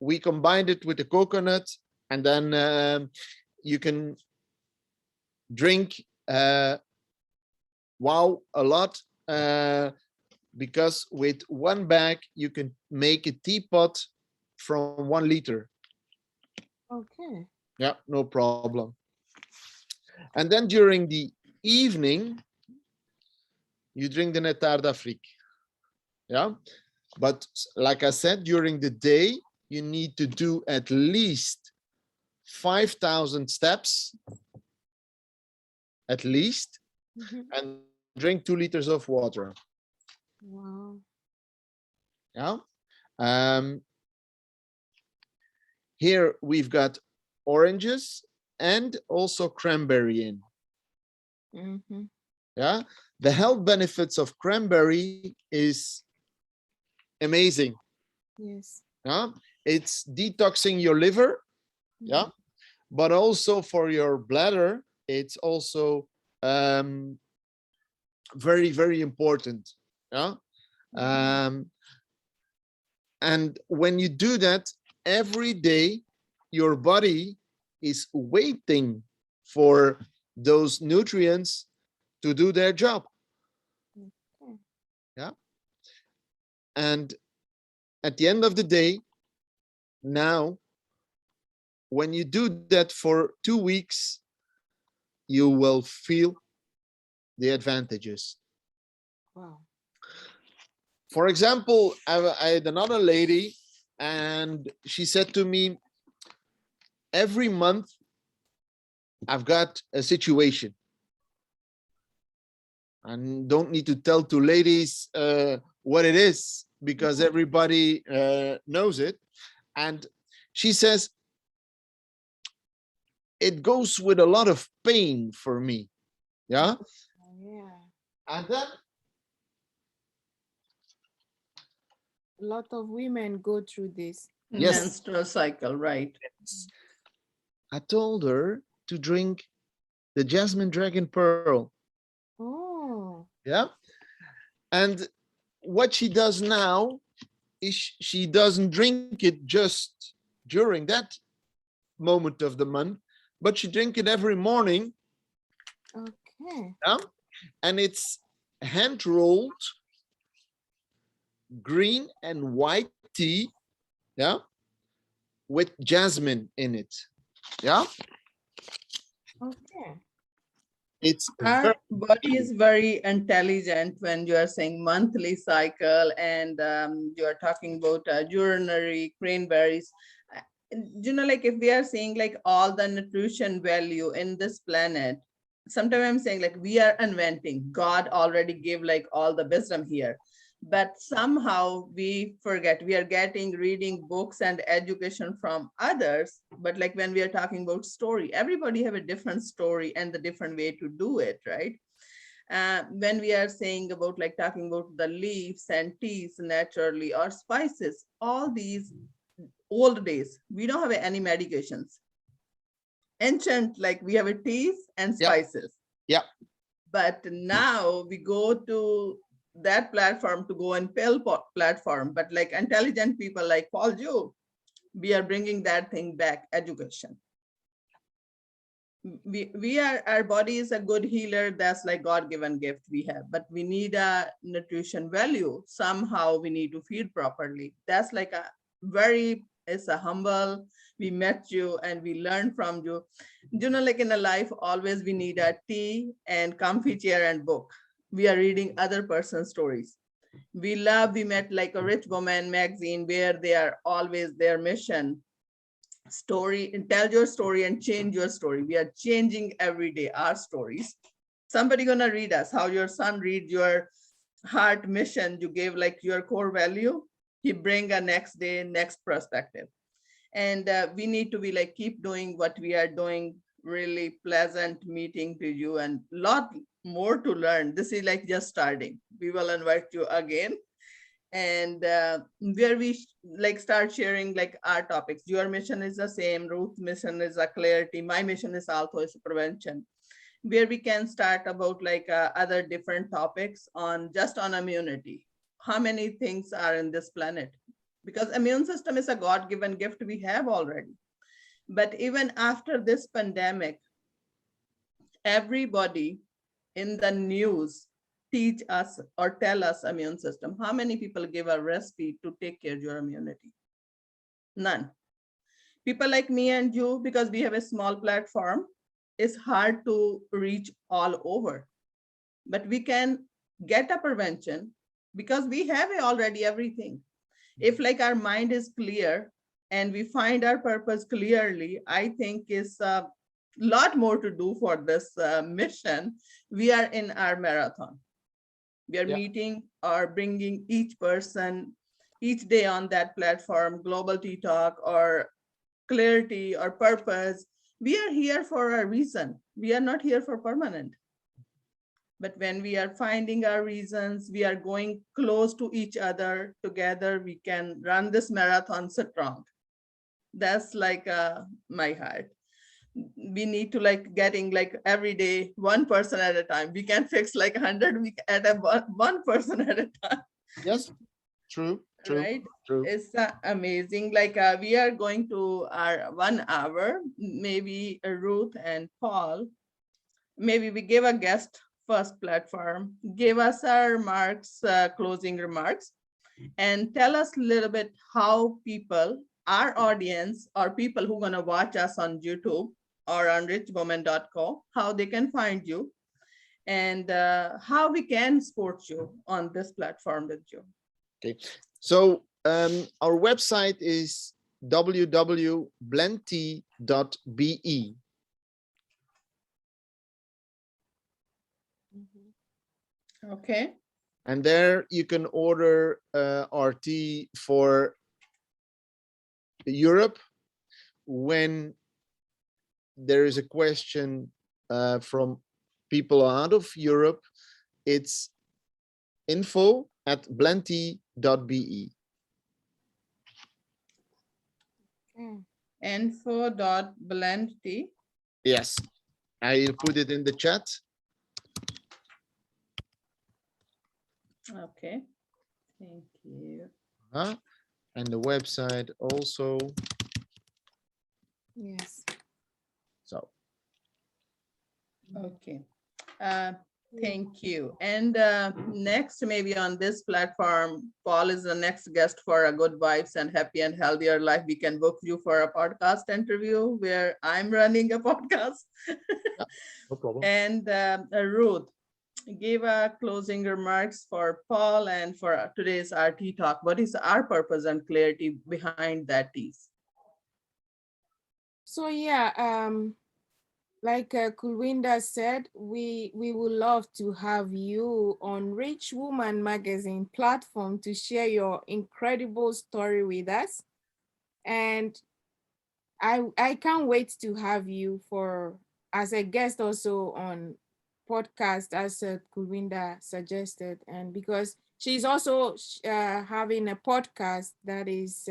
we combined it with the coconut, and then you can drink wow a lot, because with one bag you can make a teapot from 1 liter. Okay. Yeah, no problem. And then during the evening you drink the Nectar d'Afrique. Yeah, but like I said, during the day you need to do at least 5,000 steps at least, and drink 2 liters of water. Wow. Yeah. Here we've got oranges and also cranberry in. Yeah. The health benefits of cranberry is amazing. Yes. Yeah. It's detoxing your liver. Yeah. But also for your bladder, it's also very important. Yeah. And when you do that every day, your body is waiting for those nutrients to do their job. Yeah. And at the end of the day, now, when you do that for 2 weeks, you will feel the advantages. Wow. For example, I had another lady, and she said to me, every month I've got a situation. And don't need to tell to ladies what it is, because everybody knows it. And she says, it goes with a lot of pain for me. Yeah. Yeah. And then A lot of women go through this. yes, Menstrual cycle, right? I told her to drink the Jasmine Dragon Pearl. Oh. Yeah. And what she does now is she doesn't drink it just during that moment of the month, but she drink it every morning. Okay. Yeah? And it's hand rolled green and white tea, yeah, with jasmine in it. Yeah. Okay. It's Our very, body is very intelligent when you are saying monthly cycle and you are talking about urinary cranberries. Uh, like if we are saying like all the nutrition value in this planet, sometimes I'm saying like we are inventing. God already gave like all the wisdom here. But somehow we forget we are getting reading books and education from others, but like when we are talking about story, everybody have a different story and the different way to do it, right? When we are saying about like talking about the leaves and teas naturally or spices, all these old days we don't have any medications. Ancient, like we have a teas and yeah, spices, yeah, but now we go to that platform to go and pill platform, but like intelligent people like Paul Joe, we are bringing that thing back, education. We are, our body is a good healer, that's like God-given gift we have, but we need a nutrition value. Somehow we need to feed properly. That's like a very, it's a humble, we met you and we learned from you. Like in a life, always we need a tea and comfy chair and book. We are reading other person's stories. We met like a Rich Woman magazine where they are always their mission story and tell your story and change your story. We are changing every day our stories. Somebody gonna read us how your son read your heart mission you gave, like your core value. He bring a next day next perspective. And we need to be like keep doing what we are doing. Really pleasant meeting to you and lot more to learn. This is like just starting. We will invite you again, and where we like start sharing like our topics. Your mission is the same, Ruth's mission is a clarity, my mission is also is prevention, where we can start about like other different topics on just on immunity. How many things are in this planet? Because immune system is a God-given gift we have already. But even after this pandemic, everybody in the news teach us or tell us immune system. How many people give a recipe to take care of your immunity? None. People like me and you, because we have a small platform, it's hard to reach all over. But we can get a prevention because we have already everything. If like our mind is clear and we find our purpose clearly, I think is a lot more to do for this mission. We are in our marathon. We are yeah, meeting or bringing each person each day on that platform, Global Tea Talk or Clarity or Purpose. We are here for a reason. We are not here for permanent. But when we are finding our reasons, we are going close to each other. Together, we can run this marathon strong. That's like my heart. We need to like getting like every day, one person at a time. We can fix like 100 week at a one person at a time, yes, true, true, right? true. It's amazing. Like we are going to our 1 hour, maybe Ruth and Paul, maybe we give a guest first platform, give us our remarks, closing remarks, and tell us a little bit how people, our audience, or people who are going to watch us on YouTube or on richwoman.co, how they can find you and how we can support you on this platform with you. Okay, so our website is www.blendtea.be. Okay. And there you can order our tea for Europe. When there is a question from people out of Europe, it's info@blendtea.be. Info.blendtea. Yes, I put it in the chat. Okay. Thank you. And the website also. Yes. So. Okay. Thank you. And next, maybe on this platform, Paul is the next guest for a Good Vibes and Happy and Healthier Life. We can book you for a podcast interview where I'm running a podcast. Yeah, no problem. And Ruth, give closing remarks for Paul and for today's RT talk. What is our purpose and clarity behind that piece? So yeah, like Kulwinda said, we would love to have you on Rich Woman Magazine platform to share your incredible story with us. And I can't wait to have you for as a guest also on podcast as Kulwinda suggested, and because she's also having a podcast that is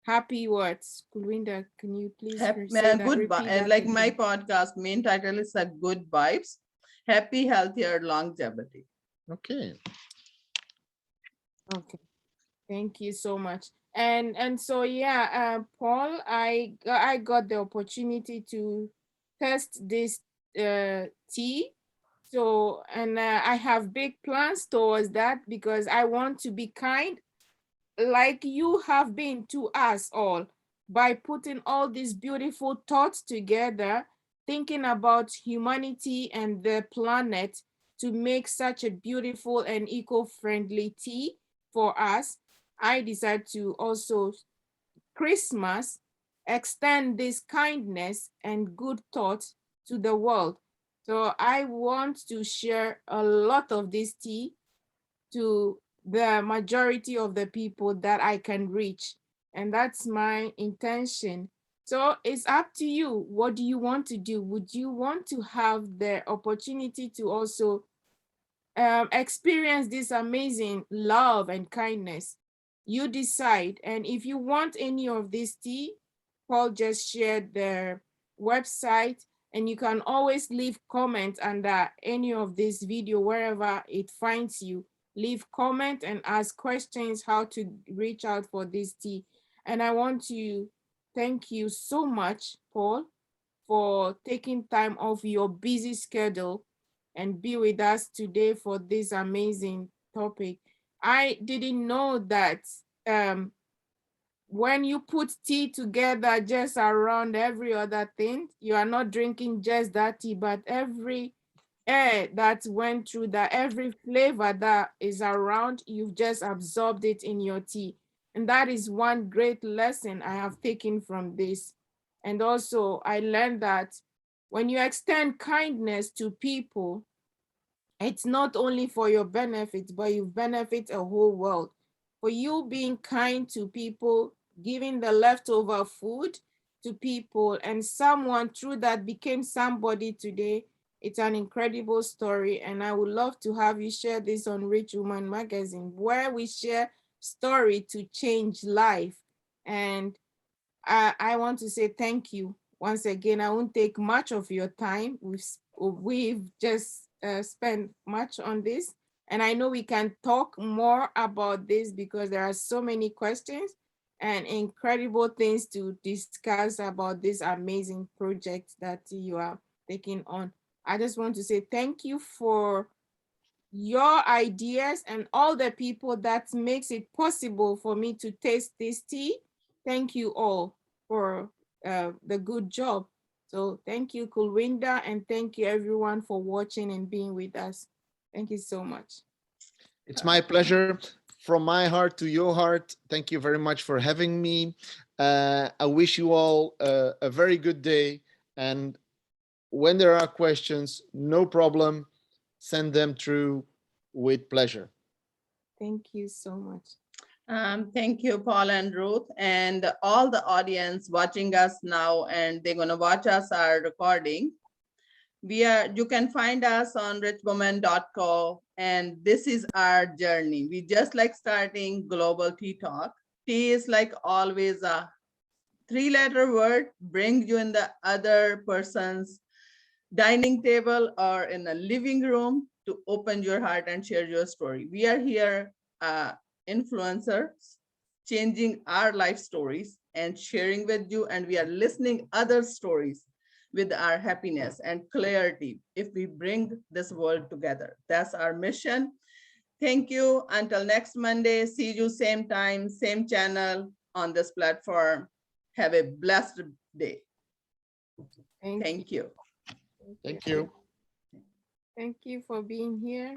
Happy Words. Kulwinda, can you please say that? Good, Repeat that like my again. podcast main title is a Good Vibes, Happy, Healthier Longevity. Okay. Okay. Thank you so much. And so yeah, Paul, I got the opportunity to test this tea. So and I have big plans towards that because I want to be kind like you have been to us all by putting all these beautiful thoughts together, thinking about humanity and the planet to make such a beautiful and eco-friendly tea for us. I decided to also Christmas extend this kindness and good thoughts to the world. So I want to share a lot of this tea to the majority of the people that I can reach. And that's my intention. So it's up to you. What do you want to do? Would you want to have the opportunity to also experience this amazing love and kindness? You decide. And if you want any of this tea, Paul just shared their website, and you can always leave comments under any of this video wherever it finds you. Leave comment and ask questions how to reach out for this tea. And I want to thank you so much, Paul, for taking time off your busy schedule and be with us today for this amazing topic. I didn't know that when you put tea together just around every other thing, you are not drinking just that tea, but every air that went through that, every flavor that is around, you've just absorbed it in your tea. And that is one great lesson I have taken from this. And also, I learned that when you extend kindness to people, it's not only for your benefit, but you benefit a whole world. For you being kind to people, giving the leftover food to people, and someone through that became somebody today, it's an incredible story. And I would love to have you share this on Rich Woman Magazine, where we share story to change life. And I want to say thank you once again. I won't take much of your time. We've just spent much on this, and I know we can talk more about this because there are so many questions and incredible things to discuss about this amazing project that you are taking on. I just want to say thank you for your ideas and all the people that makes it possible for me to taste this tea. Thank you all for the good job. So thank you, Kulwinda, and thank you everyone for watching and being with us. Thank you so much. It's my pleasure. from my heart to your heart, thank you very much for having me. I wish you all a very good day. And when there are questions, no problem, send them through with pleasure. Thank you so much. Thank you, Paul and Ruth, and all the audience watching us now, and they're going to watch us our recording. You can find us on richwoman.co, and this is our journey. We just like starting Global Tea Talk. Tea is like always a 3-letter word, bring you in the other person's dining table or in a living room to open your heart and share your story. We are here, influencers, changing our life stories and sharing with you, and we are listening other stories with our happiness and clarity if we bring this world together. That's our mission. Thank you. Until next Monday, see you same time, same channel on this platform. Have a blessed day. Thank you. Thank you. Thank you for being here.